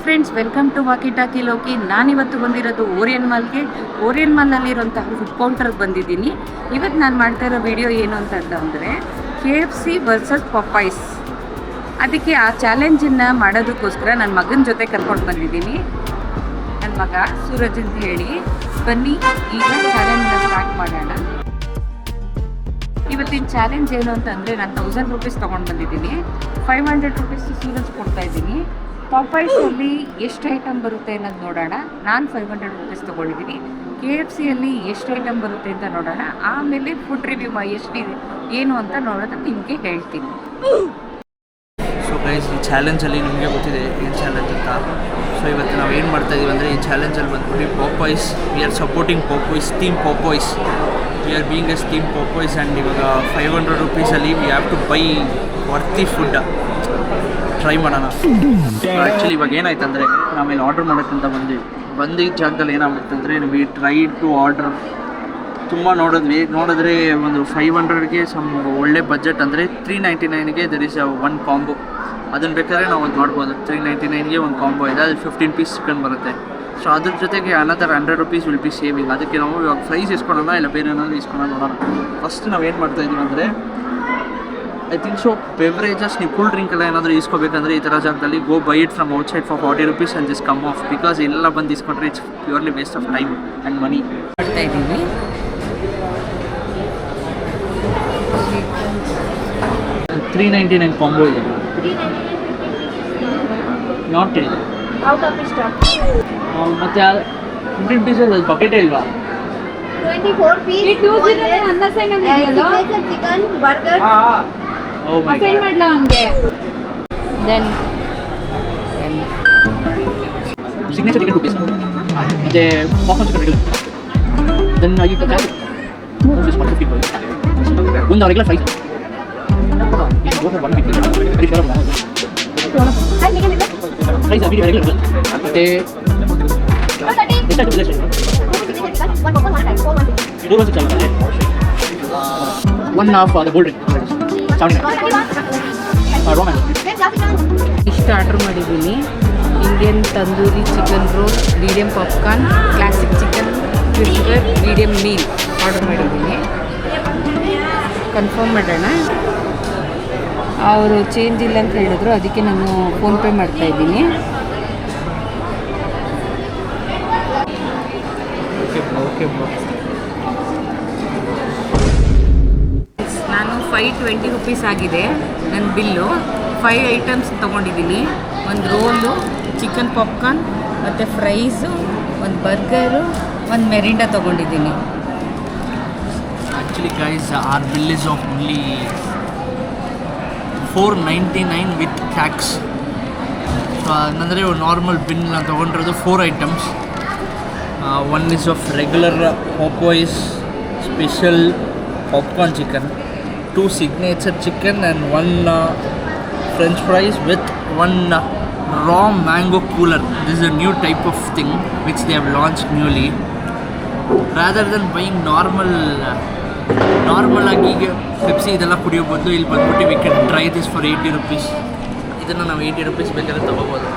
Friends, welcome to walkie talkie Loki. ನಾನಿವತ್ತು ಬಂದಿರೋದು Orion ಮಾಲ್ಗೆ. ಓರಿಯನ್ ಮಾಲ್ನಲ್ಲಿರುವಂತಹ ಫುಡ್ ಕೌಂಟರ್ಗೆ ಬಂದಿದ್ದೀನಿ. ಇವತ್ತು ನಾನು ಮಾಡ್ತಾ ಇರೋ ವಿಡಿಯೋ ಏನು ಅಂತಂದರೆ KFC ವರ್ಸಸ್ ಪಪಾಯ್ಸ್. ಅದಕ್ಕೆ ಆ ಚಾಲೆಂಜನ್ನು ಮಾಡೋದಕ್ಕೋಸ್ಕರ ನನ್ನ ಮಗನ ಜೊತೆ ಕರ್ಕೊಂಡು ಬಂದಿದ್ದೀನಿ. ನನ್ನ ಮಗ ಸೂರಜ್ ಅಂತ ಹೇಳಿ. ಬನ್ನಿ ಈಗ ಚಾಲೆಂಜನ್ನ ಸ್ಟಾರ್ಟ್ ಮಾಡೋಣ. ಇವತ್ತಿನ ಚಾಲೆಂಜ್ ಏನು ಅಂತಂದರೆ ನಾನು 1000 ರೂಪೀಸ್ ತೊಗೊಂಡು ಬಂದಿದ್ದೀನಿ. 500 ರೂಪೀಸ್ ಸೂರಜ್ ಕೊಡ್ತಾಯಿದ್ದೀನಿ. ಪಾಪಾಯ್ಸಲ್ಲಿ ಎಷ್ಟು ಐಟಮ್ ಬರುತ್ತೆ ಅನ್ನೋದು ನೋಡೋಣ. ನಾನು 500 ರೂಪೀಸ್ ತೊಗೊಂಡಿದ್ದೀನಿ. KFCಯಲ್ಲಿ ಎಷ್ಟು ಐಟಮ್ ಬರುತ್ತೆ ಅಂತ ನೋಡೋಣ. ಆಮೇಲೆ ಫುಡ್ ರಿವ್ಯೂ ಎಷ್ಟಿದೆ ಏನು ಅಂತ ನೋಡೋದು ನಿಮಗೆ ಹೇಳ್ತೀನಿ. ಸೊ ಗೈಸ್, ಈ ಚಾಲೆಂಜಲ್ಲಿ ನಿಮಗೆ ಗೊತ್ತಿದೆ ಏನು ಚಾಲೆಂಜ್ ಅಂತ. ಸೊ ಇವತ್ತು ನಾವು ಏನು ಮಾಡ್ತಾಯಿದ್ದೀವಿ ಅಂದರೆ ಈ ಚಾಲೆಂಜಲ್ಲಿ ಬಂದ್ಬಿಟ್ಟು Popeyes, we are supporting Popeyes, team Popeyes. We are being as team Popeyes. And ಇವಾಗ 500 ರೂಪೀಸಲ್ಲಿ we have to buy worthy food. Try ಮಾಡೋಣ. ಆ್ಯಕ್ಚುಲಿ ಇವಾಗ ಏನಾಯ್ತು ಅಂದರೆ ನಾವೇನು ಆರ್ಡ್ರ್ ಮಾಡೋಕ್ಕಂತ ಬಂದಿದ್ದ ಜಾಗದಲ್ಲಿ ಏನಾಗುತ್ತೆ ಅಂದರೆ ವಿ ಟ್ರೈ ಟು ಆರ್ಡರ್ ತುಂಬ ನೋಡಿದ್ರೆ ಒಂದು 500ಗೆ ಸಮ್ ಒಳ್ಳೆ ಬಜೆಟ್ ಅಂದರೆ 399ಗೆ ದರ್ ಇಸ್ ಒನ್ ಕಾಂಬೋ. ಅದನ್ನು ಬೇಕಾದ್ರೆ ನಾವು ಒಂದು ಮಾಡ್ಬೋದು. 399ಗೆ ಒಂದು ಕಾಂಬೋ ಇದೆ, ಅದು 15 ಪೀಸ್ ಚಿಕನ್ ಬರುತ್ತೆ. ಸೊ ಅದ್ರ ಜೊತೆಗೆ another 100 rupees will be saving. ಅದಕ್ಕೆ ನಾವು ಇವಾಗ ಫ್ರೈಸ್ ಇಸ್ಕೊಳ್ಳೋಣ ಇಲ್ಲ ಬೇರೆ ಏನಾದರೂ ಇಸ್ಕೊಳ್ಳೋಣ ನೋಡೋಣ. ಫಸ್ಟ್ ನಾವು ಏನು ಮಾಡ್ತಾಯಿದ್ದೀವಿ ಅಂದರೆ ಐ ಥಿಂಕ್ ಸೊ ಬೆವ್ರೇಜಸ್, ನೀವು ಕೂಲ್ ಡ್ರಿಂಕ್ ಎಲ್ಲ ಏನಾದರೂ ಇಸ್ಕೋಬೇಕಂದ್ರೆ ಈ ಥರ ಜಾಗದಲ್ಲಿ go buy it from outside for 40 rupees and just come off. Because ಎಲ್ಲ ಬಂದು ಇಸ್ಕೊಂಡ್ರೆ it's purely waste of time and money. ಮಾಡ್ತಾ ಇದ್ದೀವಿ. 399 ಕಾಂಬೋ ಇದೆ. ನಾಟ್ ಇದೆ ಔಟ್ ಆಫ್ ಸ್ಟಾಕ್. ಮತ್ತು 15 ಪೀಸಸ್ ಅದು ಬಕೆಟೇ ಇಲ್ವಾ? 24 ಪೀಸ್ ಅನ್ನ ಸೈನ್ ಇದೆಯಲ್ಲ, ಚಿಕನ್ ಬರ್ಗರ್. ಓ ಮೈ ಸೈನ್ ಮಾಡ್ಲಾ ಹಂಗೆ. ದೆನ್ ಸಿಗ್ನೇಚರ್ ಚಿಕನ್ 2 ಪೀಸ್ ಮತ್ತೆ popcorn chicken regular. Then you can this 150 ಒಂದು regular price. Go for 150. Very sure about price ಅभी ರೆಗ್ಯುಲರ್. ಮತ್ತೆ ಎಷ್ಟು ಎಷ್ಟು one half the gold drink 79 romance. ಇಷ್ಟು ಆರ್ಡ್ರ್ ಮಾಡಿದ್ದೀನಿ. Indian tandoori chicken roll, medium popcorn, classic chicken fisher, medium meal order ಮಾಡಿದ್ದೀನಿ. Confirm ಮಾಡೋಣ. ಅವರು ಚೇಂಜ್ ಇಲ್ಲ ಅಂತ ಹೇಳಿದ್ರು, ಅದಕ್ಕೆ ನಾನು ಫೋನ್ಪೇ ಮಾಡ್ತಾಯಿದ್ದೀನಿ. ನಾನು 520 ರೂಪೀಸ್ ಆಗಿದೆ ನನ್ನ ಬಿಲ್ಲು. 5 ಐಟಮ್ಸ್ ತೊಗೊಂಡಿದ್ದೀನಿ. ಒಂದು ರೋಲು, ಚಿಕನ್ ಪಾಪ್ಕಾರ್ನ್ ಮತ್ತು ಫ್ರೈಸು, ಒಂದು ಬರ್ಗರು, ಒಂದು ಮೆರಿಂಡಾ ತೊಗೊಂಡಿದ್ದೀನಿ. Actually guys, our bill is of only 499 with tax. So ಅಂದರೆ ನಾರ್ಮಲ್ ಬಿಲ್ ನಾನು ತೊಗೊಂಡಿರೋದು 4 items. One is of regular Popeyes special popcorn chicken, 2 signature chicken and 1 French fries with 1 raw mango cooler. This is a new type of thing which they have launched newly. Rather than buying normal ಆಗಿ ಈಗ Pepsi ಇದೆಲ್ಲ ಕುಡಿಯೋ ಬದಲು ಇಲ್ಲಿ ಬಂದ್ಬಿಟ್ಟು we can try this for 80 rupees. ಇದನ್ನು ನಾವು 80 rupees ಬೇಕಾದ್ರೆ ತೊಗೋಬೋದು.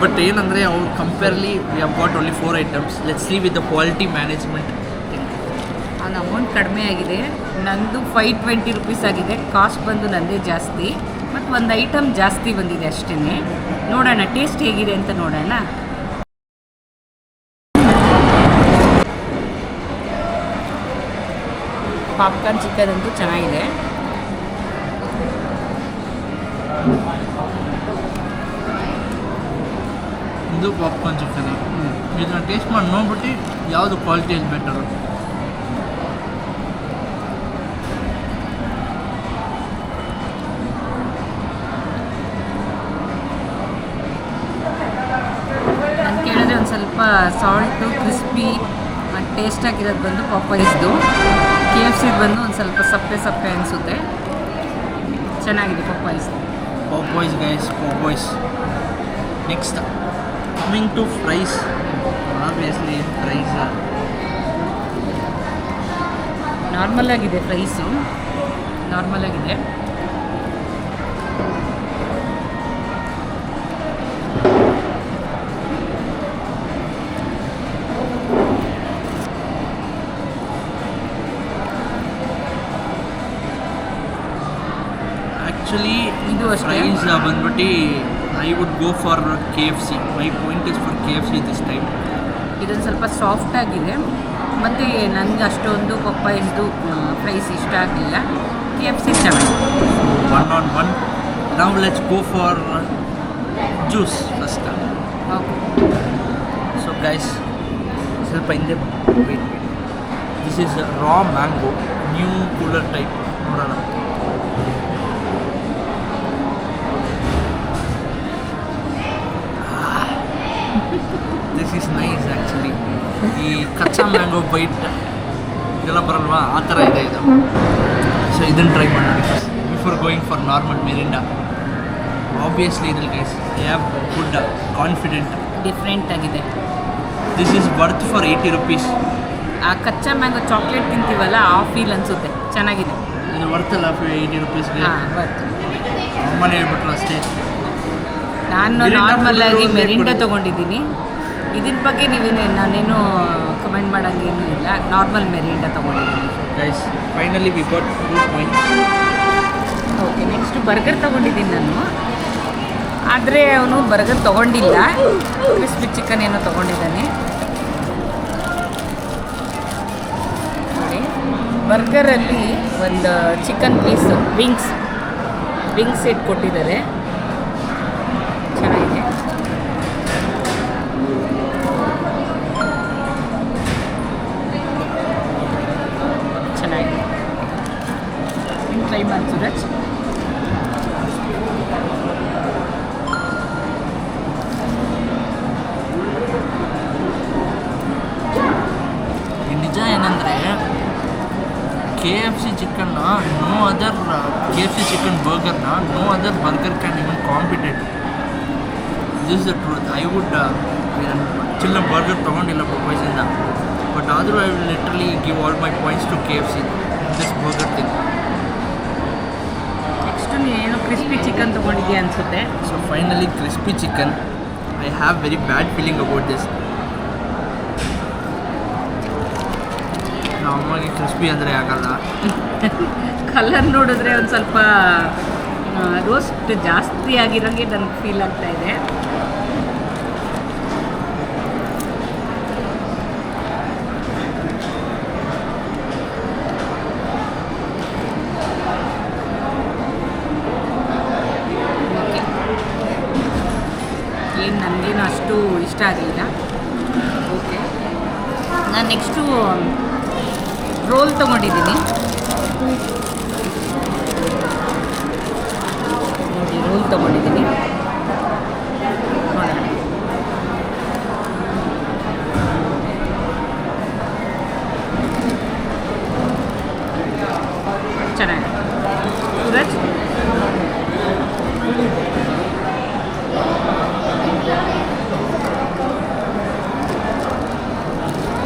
ಬಟ್ ಏನಂದರೆ ಅವ್ರು ಕಂಪೇರ್ಲಿ we have got only 4 items. Let's see with the quality management. ಅದು ಅಮೌಂಟ್ ಕಡಿಮೆ ಆಗಿದೆ. ನಂದು 520 ರೂಪೀಸ್ ಆಗಿದೆ. ಕಾಸ್ಟ್ ಬಂದು ನಂದೇ ಜಾಸ್ತಿ, ಮತ್ತು ಒಂದು ಐಟಮ್ ಜಾಸ್ತಿ ಬಂದಿದೆ ಅಷ್ಟೇ. ನೋಡೋಣ ಟೇಸ್ಟ್ ಹೇಗಿದೆ ಅಂತ ನೋಡೋಣ. ಪಾಪ್ಕಾರ್ನ್ ಚಿಕನ್ ಅಂತೂ ಚೆನ್ನಾಗಿದೆ. ಇದು ಪಾಪ್ಕಾರ್ನ್ ಚಿಕನ್. ಇದನ್ನ ಟೇಸ್ಟ್ ಮಾಡಿ ನೋಡ್ಬಿಟ್ಟು ಯಾವುದು ಕ್ವಾಲಿಟಿ ಇಸ್ ಬೆಟರು. ನಾನು ಕೇಳಿದ್ರೆ ಒಂದು ಸ್ವಲ್ಪ ಸಾಲ್ಟು, ಕ್ರಿಸ್ಪಿ ಮತ್ತು ಟೇಸ್ಟಾಗಿರೋದು ಬಂದು ಪಾಪಾಯ್ಸ್ದು. KFCದು ಬಂದು ಒಂದು ಸ್ವಲ್ಪ ಸಪ್ಪೆ ಅನಿಸುತ್ತೆ. ಚೆನ್ನಾಗಿದೆ Popeyes guys, Popeyes. Next coming to fries. Obviously fries normal ಆಗಿದೆ. ಪ್ರೈಸು ನಾರ್ಮಲ್ ಆಗಿದೆ. ಬಂದ್ಬಿಟ್ಟು I would go for KFC. My point is for KFC this time. ಇದೊಂದು ಸ್ವಲ್ಪ ಸಾಫ್ಟ್ ಆಗಿದೆ ಮತ್ತು ನನಗೆ ಅಷ್ಟೊಂದು ಪಪ್ಪಾಯಿಸ್ದು ಪ್ರೈಸ್ ಇಷ್ಟ ಆಗಲಿಲ್ಲ. KFC ಚೆನ್ನಾಗಿದೆ. 1-on-1. Now let's go for juice first. Okay. So guys, ಸ್ವಲ್ಪ ಹಿಂದೆ wait. This is raw mango, new cooler type. ನೋಡೋಣ. This is nice actually. ಈ ಕಚ್ಚಾ ಮ್ಯಾಂಗೋ ಬೈಟ್ ಇದೆಲ್ಲ ಬರಲ್ವಾ, ಆ ಥರ ಇದೆ ಇದು. ಸೊ ಇದನ್ನು ಟ್ರೈ ಮಾಡೋಣ before going for normal Mirinda. Obviously ಇದ್ರಲ್ಲಿ guys I have good confident. Different ಆಗಿದೆ. This is worth for 80 rupees. ಆ ಕಚ್ಚಾ ಮ್ಯಾಂಗೋ ಚಾಕ್ಲೇಟ್ ತಿಂತೀವಲ್ಲ ಆ ಫೀಲ್ ಅನಿಸುತ್ತೆ. ಚೆನ್ನಾಗಿದೆ. ಇದು ವರ್ತಲ್ಲ 80 rupeesಗೆ. ಹಾಂ ಬರ್ತು. ಅಮ್ಮನೇ ಹೇಳ್ಬಿಟ್ರು ಅಷ್ಟೇ. ನಾನು ಮಿರಿಂಡಾ ನಾರ್ಮಲ್ ಆಗಿ full ಮೆರಿಂಡಾ ಕೊಡು. ತೊಗೊಂಡಿದ್ದೀನಿ. ಇದ್ರ ಬಗ್ಗೆ ನಾನೇನು ಕಮೆಂಟ್ ಮಾಡೋಂಗೇನೂ ಇಲ್ಲ. ನಾರ್ಮಲ್ ಮೆರಿಂಡಾ ತೊಗೊಂಡಿದ್ದೀನಿ. Guys finally we got 2 points. Okay, next burger ತೊಗೊಂಡಿದ್ದೀನಿ ನಾನು. ಆದರೆ ಅವನು ಬರ್ಗರ್ ತೊಗೊಂಡಿಲ್ಲ, ಕ್ರಿಸ್ಪಿ ಚಿಕನ್ ಏನೋ ತೊಗೊಂಡಿದ್ದಾನೆ. ನೋಡಿ, ಬರ್ಗರಲ್ಲಿ ಒಂದು ಚಿಕನ್ ಪೀಸ್ ವಿಂಗ್ಸ್ ಸೆಟ್ ಕೊಟ್ಟಿದ್ದಾರೆ. ಚೆನ್ನಾಗಿದೆ. ಚೆನ್ನಾಗಿದೆ. ನೀವು ಟ್ರೈ ಮಾಡಿ ಸೂರಜ್. ನಿಜ ಏನಂದರೆ KFC ಚಿಕನ್ನ ನೋ ಅದರ್ KFC ಚಿಕನ್ ಬರ್ಗರ್ನ no other burger can even compete. This the truth. I would chilli burger ತೊಗೊಂಡಿಲ್ಲ ಪರ್ಪೈಸಿಂದ, ಬಟ್ ಆದರೂ I will literally give all my points to KFC this burger thing. Next ನೀನೇನೋ crispy chicken ತೊಗೊಂಡಿದ್ಯಾ ಅನಿಸುತ್ತೆ. So finally crispy chicken. I have very bad feeling about this. ನಮ್ಮ ಅಮ್ಮಗೆ crispy ಅಂದರೆ ಆಗಲ್ಲ. ಕಲರ್ ನೋಡಿದ್ರೆ ಒಂದು ಸ್ವಲ್ಪ ರೋಸ್ಟ್ ಜಾಸ್ತಿ ಆಗಿರೋಂಗೆ ನನಗೆ ಫೀಲ್ ಆಗ್ತಾ ಇದೆ. ಓಕೆ, ಏನು ನನಗೇನು ಅಷ್ಟು ಇಷ್ಟ ಆಗಲಿಲ್ಲ. ಓಕೆ, ನಾನು ನೆಕ್ಸ್ಟು ರೋಲ್ ತೊಗೊಂಡಿದ್ದೀನಿ. ನೋಡಿ, ರೋಲ್ ತೊಗೊಂಡಿದ್ದೀನಿ. ನೋಡೋಣ. ಚೆನ್ನಾಗಿದೆ. ಸೂರಜ್,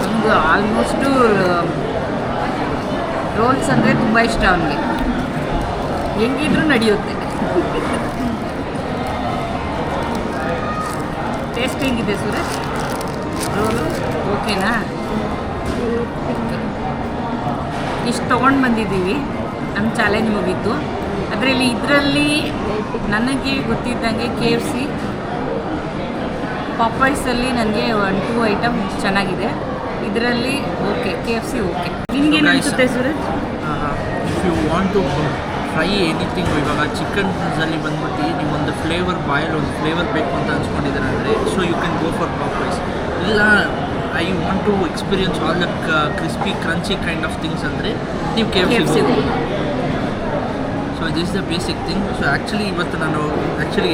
ಒಂದು ಆಲ್ಮೋಸ್ಟು ರೋಲ್ಸ್ ಅಂದರೆ ತುಂಬ ಇಷ್ಟ ಅವನಿಗೆ. ಹೆಂಗಿದ್ರೂ ನಡೆಯುತ್ತೆ. ಟೇಸ್ಟ್ ಹೆಂಗಿದೆ ಸೂರಜ್? ರೋಲು ಓಕೆನಾ? ಇಷ್ಟು ತೊಗೊಂಡು ಬಂದಿದ್ದೀವಿ. ನಮ್ಮ ಚಾಲೆಂಜ್ ಮುಗೀತು. ಇದರಲ್ಲಿ ನನಗೆ ಗೊತ್ತಿದ್ದಂಗೆ KFC, ಪಾಪಾಯ್ಸಲ್ಲಿ ನನಗೆ 1-2 ಐಟಮ್ ಚೆನ್ನಾಗಿದೆ. ಇದರಲ್ಲಿ ಓಕೆ, KFC ಓಕೆ. ನಿಮಗೇನು ಅನಿಸುತ್ತೆ Suraj? If you want to fry anything, ಇವಾಗ ಚಿಕನ್ಸಲ್ಲಿ ಬಂದ್ಬಿಟ್ಟು ನೀವೊಂದು ಫ್ಲೇವರ್ ಬಾಯಲ್ಲಿ ಒಂದು ಫ್ಲೇವರ್ ಬೇಕು ಅಂತ ಅನ್ಸ್ಕೊಂಡಿದ್ದಾರೆ ಅಂದರೆ so you can go for Popeyes. ಇಲ್ಲ I want to experience all the crispy crunchy kind of things ಅಂದರೆ ನೀವು KFC. So this the basic thing. So actually ಇವತ್ತು ನಾನು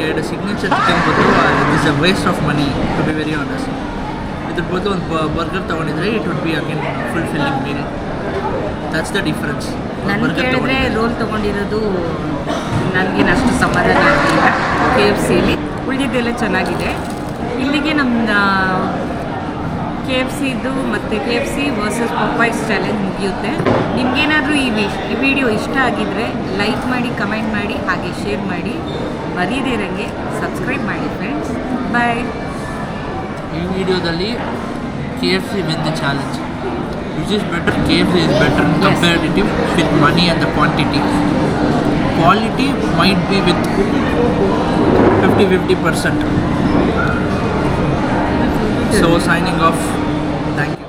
ಎರಡು ಸಿಗ್ನೇಚರ್ ಚಿಕನ್ ಬದಲು this a waste of money to be very honest. ಇದ್ರ ಬದಲು ಒಂದು ಬರ್ಗರ್ ತೊಗೊಂಡಿದ್ರೆ it would be again fulfilling meal. That's the difference. ನಾನು ಕೇಳಿದ್ರೆ ರೋಲ್ ತೊಗೊಂಡಿರೋದು ನನಗೇನು ಅಷ್ಟು ಸಮಾಧಾನ ಆಗಲಿಲ್ಲ. KFCಲಿ ಉಳಿದಿದ್ದೆಲ್ಲ ಚೆನ್ನಾಗಿದೆ. ಇಲ್ಲಿಗೆ ನಮ್ಮ KFCದು ಮತ್ತು KFC ವರ್ಸಸ್ ಪಾಪಾಯ್ಸ್ ಚಾಲೆಂಜ್ ಮುಗಿಯುತ್ತೆ. ನಿಮಗೇನಾದರೂ ಈ ವಿಡಿಯೋ ಇಷ್ಟ ಆಗಿದ್ದರೆ ಲೈಕ್ ಮಾಡಿ, ಕಮೆಂಟ್ ಮಾಡಿ, ಹಾಗೆ ಶೇರ್ ಮಾಡಿ. ಮರೀದಿರಂಗೆ ಸಬ್ಸ್ಕ್ರೈಬ್ ಮಾಡಿ ಫ್ರೆಂಡ್ಸ್. ಬಾಯ್. ಈ ವಿಡಿಯೋದಲ್ಲಿ KFC win the challenge. Which is better? KFC is better in comparative with money and the quantity. quality might be with 50-50%. So signing off. Thank you.